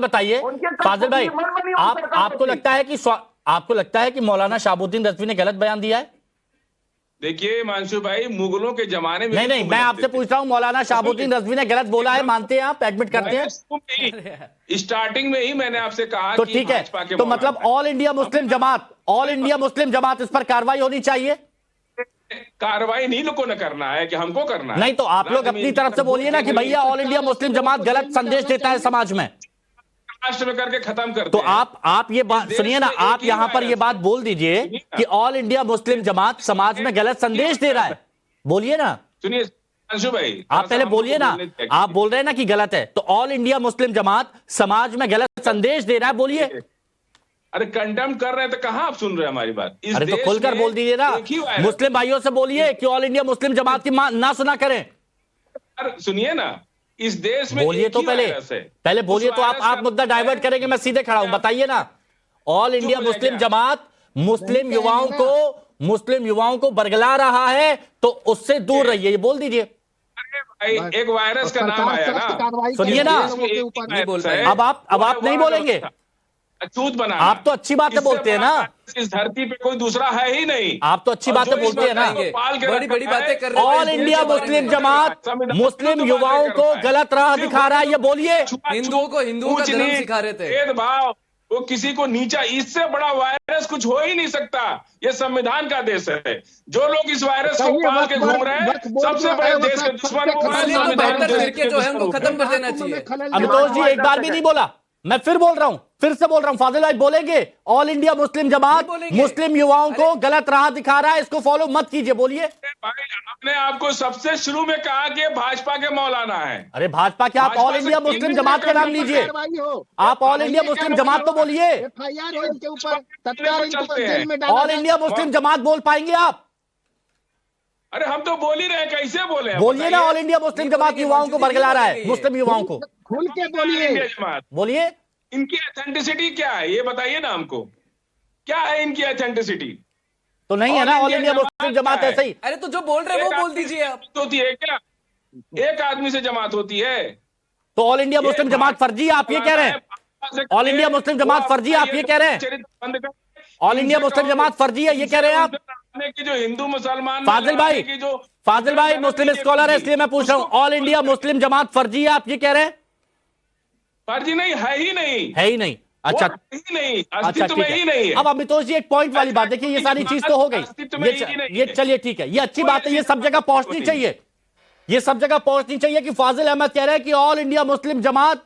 बताइए फाजिल भाई, आपको लगता है कि मौलाना शहाबुद्दीन रजवी ने गलत बयान दिया है? देखिए मानसू भाई, मुगलों के जमाने में नहीं, मैं आपसे पूछ रहा हूं, मौलाना शहाबुद्दीन रजवी ने गलत बोला है, मानते हैं आप, एडमिट करते हैं? स्टार्टिंग में ही मैंने आपसे कहा तो कि ठीक है, भाजपा के तो मतलब ऑल इंडिया मुस्लिम जमात इस पर कार्रवाई होनी चाहिए? कार्रवाई नहीं लोगों ने करना है कि हमको करना है? नहीं तो आप लोग अपनी तरफ से बोलिए ना कि भैया ऑल इंडिया मुस्लिम जमात गलत संदेश देता है समाज में, राष्ट्र में करके खत्म करते तो हैं। आप ये बात सुनिए ना, आप यहां पर ये बात बोल दीजिए कि ऑल इंडिया मुस्लिम जमात समाज में गलत संदेश दे रहा है, बोलिए ना। सुनिए अंशु भाई, आप पहले बोलिए ना, आप बोल रहे हैं ना कि गलत है, तो ऑल इंडिया मुस्लिम जमात समाज में गलत संदेश दे रहा है, बोलिए। अरे कंडेम कर रहे हैं तो कहां आप सुन रहे हैं हमारी बात? अरे तो खुलकर बोल दीजिए ना, मुस्लिम भाइयों से बोलिए कि ऑल इंडिया मुस्लिम जमात की ना सुना करें। सुनिए ना, इस देश में बोलिए तो पहले बोलिए तो आप मुद्दा डाइवर्ट करेंगे, मैं सीधे खड़ा हूं, बताइए ना। ऑल इंडिया मुस्लिम जमात मुस्लिम युवाओं को बरगला रहा है, तो उससे दूर रहिए, ये बोल दीजिए। एक वायरस का नाम आया ना, सुनिए ना, अब आप नहीं बोलेंगे, अछूत बना। आप तो अच्छी बातें बोलते हैं ना, इस धरती पे कोई दूसरा है ही नहीं, आप तो अच्छी बातें बोलते हैं ना, बड़ी बड़ी बातें कर रहे हैं। ऑल इंडिया मुस्लिम जमात मुस्लिम युवाओं को गलत राह दिखा रहा है, ये बोलिए। हिंदुओं का धर्म सिखा रहे थे, भेदभाव, वो किसी को नीचा, इससे बड़ा वायरस कुछ हो ही नहीं सकता। ये संविधान का देश है, जो लोग इस वायरस को पाल के घूम रहे हैं सबसे बड़े देश के दुश्मन को जो है उनको खत्म कर देना चाहिए। अमितोष जी एक बार भी नहीं बोला, मैं फिर बोल रहा हूं, फिर से बोल रहा हूं, फाजिल भाई बोलेंगे ऑल इंडिया मुस्लिम जमात मुस्लिम युवाओं को गलत राह दिखा रहा है, इसको फॉलो मत कीजिए, बोलिए। आपने आपको सबसे शुरू में कहा कि भाजपा के मौलाना है। अरे भाजपा क्या, आप ऑल इंडिया मुस्लिम जमात का नाम लीजिए, आप ऑल इंडिया मुस्लिम जमात तो बोलिए, ऑल इंडिया मुस्लिम जमात बोल पाएंगे आप? अरे हम तो बोल ही रहे हैं, कैसे बोले? बोलिए ना, ऑल इंडिया मुस्लिम जमात युवाओं को बरगला रहा है, मुस्लिम युवाओं को, खुल के बोलिए, बोलिए। इनकी ऑथेंटिसिटी क्या है ये बताइए ना हमको, क्या है इनकी ऑथेंटिसिटी? तो नहीं है ना ऑल इंडिया मुस्लिम जमात ऐसे ही। अरे तो जो बोल रहे हैं वो बोल दीजिए आप। होती है क्या? एक आदमी से जमात होती है? तो ऑल इंडिया मुस्लिम जमात फर्जी, आप ये कह रहे हैं? ऑल इंडिया मुस्लिम जमात फर्जी, आप ये कह रहे हैं? ऑल इंडिया मुस्लिम जमात फर्जी है, ये कह रहे हैं आप? कि जो हिंदू मुसलमान फाजिल भाई मुस्लिम स्कॉलर है, इसलिए मैं पूछ रहा हूं, ऑल इंडिया मुस्लिम जमात फर्जी है, आप ये कह रहे हैं? फर्जी नहीं है, ही नहीं है ही नहीं। अच्छा ही नहीं, अच्छा अस्तित्व ठीक में ही है। नहीं है। अब अमितोष जी एक पॉइंट वाली बात देखिए, ये सारी चीज तो हो गई, ये चलिए ठीक है, ये अच्छी बात है, ये सब जगह पहुंचनी चाहिए, ये सब जगह पहुंचनी चाहिए कि फाजिल अहमद कह रहे हैं कि ऑल इंडिया मुस्लिम जमात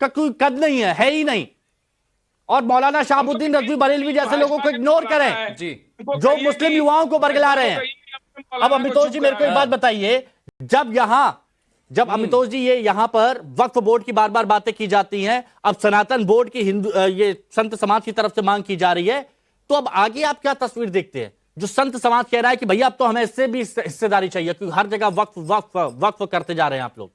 का कोई कद नहीं है ही नहीं, और मौलाना शहाबुद्दीन रजवी बरेलवी जैसे लोगों को इग्नोर करें जी, जो मुस्लिम युवाओं को बरगला रहे हैं। अब अमितोष जी मेरे को एक बात बताइए, जब अमितोष जी ये यहां पर वक्फ बोर्ड की बार बार बातें की जाती हैं, अब सनातन बोर्ड की ये संत समाज की तरफ से मांग की जा रही है, तो अब आगे आप क्या तस्वीर देखते हैं? जो संत समाज कह रहा है कि भैया अब तो हमें इससे भी हिस्सेदारी चाहिए, क्योंकि हर जगह वक्फ करते जा रहे हैं आप लोग।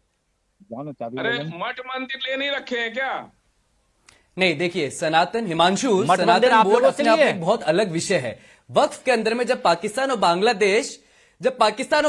अरे मठ मंदिर ले नहीं रखे हैं क्या? नहीं देखिए सनातन हिमांशु, मठ मंदिर सनातन आप बोर्ड लोगों से अपने आप लिए में एक बहुत अलग विषय है। वक्फ के अंदर में जब पाकिस्तान और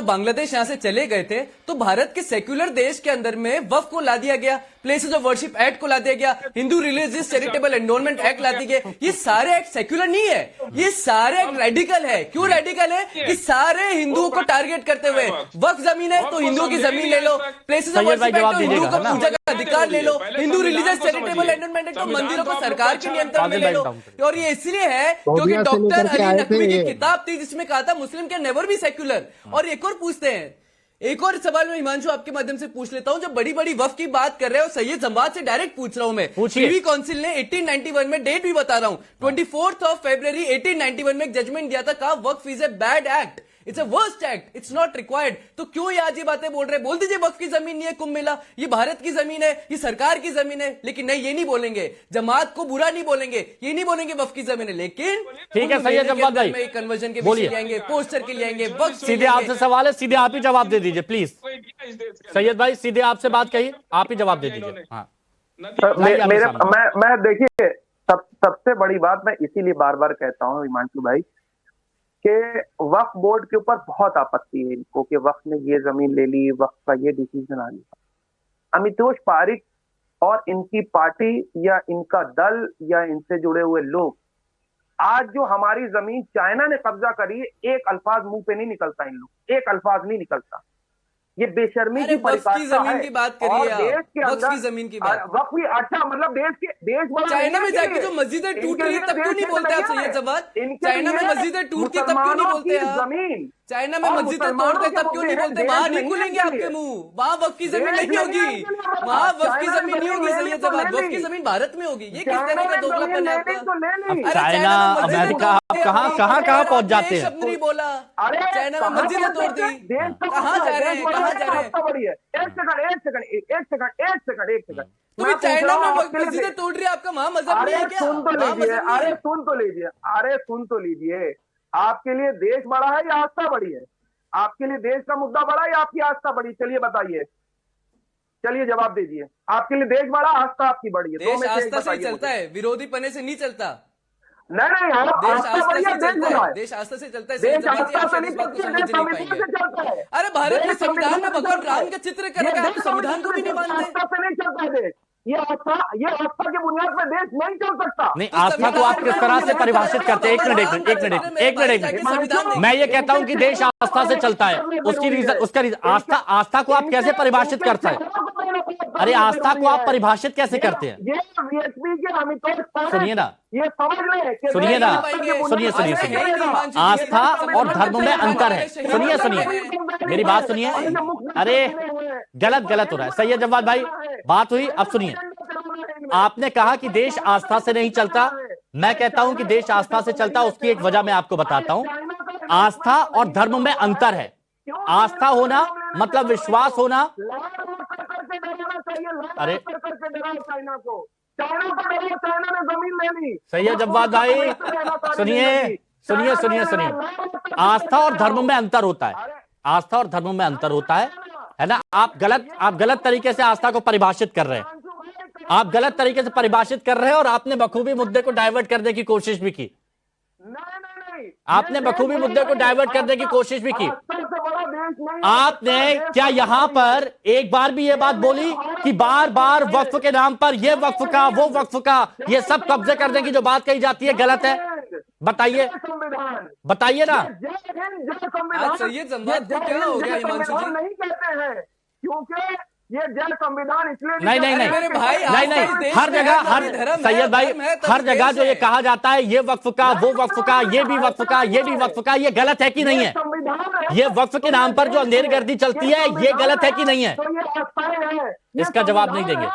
बांग्लादेश यहां से चले गए थे, तो भारत के सेक्युलर देश के अंदर में वक्फ को ला दिया गया, प्लेसेस ऑफ वर्शिप एक्ट को ला दिया गया, Hindu religious charitable endowment act ला दिए गए। ये सारे एक्ट सेक्युलर नहीं है, ये सारे एक्ट रेडिकल है। क्यों रेडिकल है? कि सारे हिंदुओं को टारगेट करते हुए, वक्फ जमीन है तो हिंदुओं की जमीन ले लो, प्लेसेस ऑफ वर्शिप एक्ट तो हिंदुओं को पूजा का अधिकार ले लो, Hindu religious charitable endowment act तो मंदिरों को सरकार के नियंत्रण में ले लो। और ये इसलिए है क्योंकि डॉक्टर अली नकवी की किताब थी जिसमें कहा था मुस्लिम कैन नेवर बी सेक्युलर। और एक और पूछते हैं, एक और सवाल मैं हिमांशु आपके माध्यम से पूछ लेता हूं, जब बड़ी बड़ी वक्फ की बात कर रहे हो, सैयद जमात से डायरेक्ट पूछ रहा हूं मैं। प्रीवी काउंसिल ने 1891 में, डेट भी बता रहा हूं, 24 फरवरी 1891 में एक जजमेंट दिया था, कहा Waqf is a bad act, it's a worst act, it's not required. तो क्यों ये आज ये बातें बोल रहे हैं? बोल दीजिए वक्फ की जमीन नहीं है कुंभ मेला, ये भारत की जमीन है, ये सरकार की जमीन है। लेकिन नहीं, ये नहीं बोलेंगे, जमात को बुरा नहीं बोलेंगे, ये नहीं बोलेंगे वक्फ की जमीन है। लेकिन ठीक है सैयद जवाद भाई, कन्वर्जन के विषय ले आएंगे, पोस्टर के लिए आएंगे, वक्फ सीधे आपसे सवाल है, सीधे आप ही जवाब दे दीजिए प्लीज। सैयद भाई सीधे आपसे बात कहिए, आप ही जवाब दे दीजिए। हाँ मैं देखिए सबसे बड़ी बात मैं इसीलिए बार बार कहता हूँ हिमांशु भाई कि वक्फ बोर्ड के ऊपर बहुत आपत्ति है इनको कि वक्फ ने ये जमीन ले ली, वक्फ का ये डिसीजन आ लिया। अमितोष पारिक और इनकी पार्टी या इनका दल या इनसे जुड़े हुए लोग, आज जो हमारी जमीन चाइना ने कब्जा करी है, एक अल्फाज मुंह पे नहीं निकलता, इन लोग एक अल्फाज नहीं निकलता। ये बेशर्मी अरे की वक्फ की परिभाषा जमीन है। की बात और करिए आप, देश के वक्फ की अंदर जमीन की बात। वक्फ की, अच्छा मतलब देश बड़ा चाइना में नहीं जाके है। जो मस्जिदें टूट इनके रही लिए है तब क्यों देश नहीं हित बोलते आप नहीं है। सैयद जवाद? इनके चाइना में लिए मस्जिदें टूटती तब क्यों नहीं मुसलमानों बोलते की आप? जमीन चाइना में और मस्जिदें मुसलमानों तोड़ते के तब क्यों नहीं मुद्दे हैं, बोलते? देश वहां नहीं नहीं खुलेंगे है आपके इसलिए। मुंह, वहां वक्फ की जमीन देश नहीं होगी, नहीं है इसलिए। वहां वक्फ की चाइना जमीन नहीं होगी ले ली सैयद तो जवाद, ले वक्फ की ली। जमीन भारत में होगी। ये किस चाइना तरह का ने दोगलापन है ले ली आपका? तो ले ली। अब अरे चाइना, में मस्जिदें अमेरिका, तोड़ दी कहाँ आपने, कहाँ कहाँ यार, पहुंच आपने जाते एक हैं? शब्द नहीं बोला। अरे चाइना में कहाँ मस्जिदें पहुंच तोड़ जाते हैं? दी, देश का कहाँ जा रहे हैं, कहाँ जा रहे हैं? रास्ता बड़ी है। एक सेकंड तो मैं भी चाइना में पूछ रहा हूं मस्जिदें तोड़ रही है, आपका वहां मजहब अरे नहीं है क्या? सुन तो वहां लीजिए, मजहब नहीं अरे है? सुन तो लीजिए। आपके लिए देश बड़ा है या आस्था बड़ी है? आपके लिए देश का मुद्दा बड़ा है या आपकी आस्था बड़ी? चलिए बताइए, चलिए जवाब दीजिए। आपके लिए देश बड़ा, आस्था आपकी बड़ी है? देश आस्था से ही चलता है, विरोधी पने से नहीं चलता। नहीं देश आस्था आस्था बड़ी से है, देश चलता बड़ा है, है। देश आस्था से चलता है। देश सैयद जवाद जी, आस्था आप से शायद नहीं इस बात को चलती है, समझ देश नहीं संविधान पाएंगे। से चलता है। अरे भारत के देश संविधान में से भगवान चलता है। राम का चित्र ये करेगा, आप देश संविधान को भी नहीं मानते। आस्था से नहीं चलता है देश। ये आस्था के बुनियाद पर देश नहीं चल सकता। नहीं, तो आस्था को आप किस तरह से परिभाषित करते हैं? एक मिनट। मैं ये कहता हूं कि देश आस्था से चलता है, उसकी रीजन आस्था को आप कैसे परिभाषित करते हैं? अरे आस्था को आप परिभाषित कैसे करते हैं? ये वीएचपी के अमिताभ सुनिए ना, ये समझ रहे कि सुनिए ना, सुनिए आस्था और धर्म में अंतर है। सुनिए मेरी बात सुनिए। अरे गलत हो रहा है सैयद जवाद भाई, बात हुई। अब सुनिए, आपने कहा कि देश आस्था से नहीं चलता, मैं कहता हूं कि देश आस्था से चलता। उसकी एक वजह मैं आपको बताता हूं। आस्था और धर्म में अंतर है। आस्था होना मतलब विश्वास होना। अरे चाइना को चाइना ने जमीन ले ली। सैयद जवाद भाई सुनिए। आस्था और धर्म में अंतर होता है। आस्था और धर्म में अंतर होता है ना? आप गलत तरीके से आस्था को परिभाषित कर रहे हैं। आप गलत तरीके से परिभाषित कर रहे हैं और आपने बखूबी मुद्दे को डाइवर्ट करने की कोशिश भी की। आपने बखूबी मुद्दे को डाइवर्ट करने की कोशिश भी की। आपने क्या यहां पर एक बार भी यह बात बोली कि बार बार वक्फ के नाम पर ये वक्फ का, वो वक्फ का, ये सब कब्जे करने की जो बात कही जाती है गलत है? बताइए ना। आज सैयद जवाद को क्या हो गया हिमांशु जी? नहीं कहते हैं क्योंकि ये जन संविधान इसलिए नहीं, मेरे भाई, नहीं, हर जगह सैयद भाई, हर जगह जो ये कहा जाता है ये वक्फ का, वो वक्फ का, ये भी वक्फ का, ये भी वक्फ का, ये गलत है कि नहीं है? ये वक्फ के नाम पर जो अंधेरगर्दी चलती है ये गलत है कि नहीं है? तो ये आस्थाएं हैं। इसका जवाब नहीं देंगे।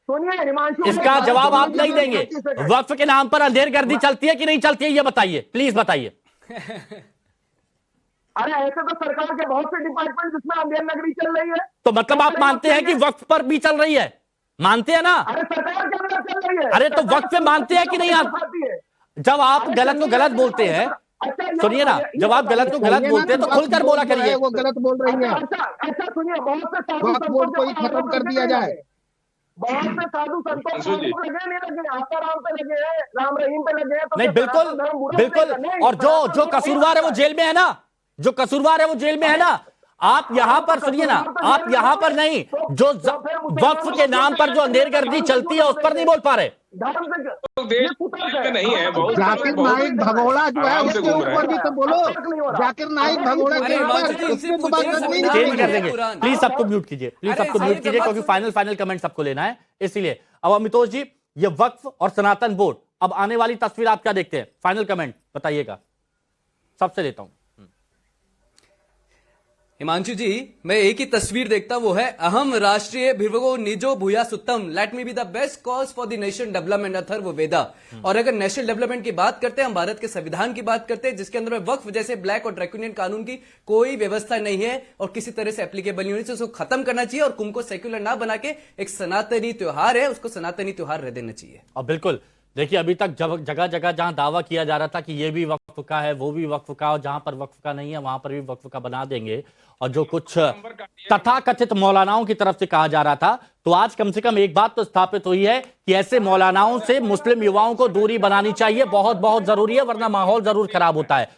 सुनिए हिमांशु, इसका जवाब आप नहीं देंगे। वक्फ के नाम पर अंधेरगर्दी चलती है कि नहीं चलती है, ये बताइए, प्लीज बताइए। अरे ऐसे तो सरकार के बहुत से डिपार्टमेंट जिसमें अंधेर नगरी चल रही है। तो मतलब आप मानते हैं कि वक्फ पर भी चल रही है? मानते हैं ना? अरे सरकार के अंदर चल रही है। अरे तो वक्फ पे मानते हैं कि नहीं आप? जब आप गलत को गलत बोलते हैं, सुनिए ना, जब आप गलत को गलत बोलते हैं तो खुलकर बोला करिए। वो गलत बोल रही है। अच्छा सुनिए, बहुत से साधु वक्फ बोर्ड को ही खत्म कर दिया जाए। बहुत से साधु संतों को लगे नहीं लगे, आसाराम पे लगे, राम रहीम पे लगे। नहीं, बिल्कुल। और जो कसूरवार है वो जेल में है ना, जो कसूरवार है वो जेल में है ना। आप यहां पर सुनिए ना, आप यहां पर नहीं, जो वक्फ के नाम पर जो अंधेरगर्दी चलती है उस पर नहीं बोल पा रहे। देश में नहीं है। जाकिर नाइक भगोड़ा जो है उसके ऊपर भी तो बोलो। जाकिर नाइक भगोड़ा के ऊपर उसमें तो बात करनी चेंज कर नहीं। देंगे। प्लीज सबको म्यूट कीजिए, क्योंकि फाइनल कमेंट सबको लेना है। इसलिए अब अमितोष जी, ये वक्फ और सनातन बोर्ड, अब आने वाली तस्वीर आप क्या देखते हैं? फाइनल कमेंट बताइएगा, सबसे लेता हूं। हिमांशु जी, मैं एक ही तस्वीर देखता, वो है अहम राष्ट्रीय भिर्वगो निजो भूयासुत्तम, let me be the best cause for the nation development, Atharva Veda. और अगर नेशनल डेवलपमेंट की बात करते हैं, हम भारत के संविधान की बात करते हैं, जिसके अंदर वक्फ जैसे ब्लैक और ड्रैकोनियन कानून की कोई व्यवस्था नहीं है और किसी तरह से एप्लीकेबल नहीं होनी चाहिए। उसको खत्म करना चाहिए और कुंभ को सेक्युलर ना बना के एक सनातनी त्योहार है, उसको सनातनी त्योहार रह देना चाहिए। और बिल्कुल देखिए, अभी तक जगह जगह जहां दावा किया जा रहा था कि ये भी वक्फ का है, वो भी वक्फ का, और जहां पर वक्फ का नहीं है वहां पर भी वक्फ का बना देंगे, और जो कुछ तथाकथित मौलानाओं की तरफ से कहा जा रहा था, तो आज कम से कम एक बात तो स्थापित हुई है कि ऐसे मौलानाओं से मुस्लिम युवाओं को दूरी बनानी चाहिए। बहुत जरूरी है, वरना माहौल जरूर खराब होता है।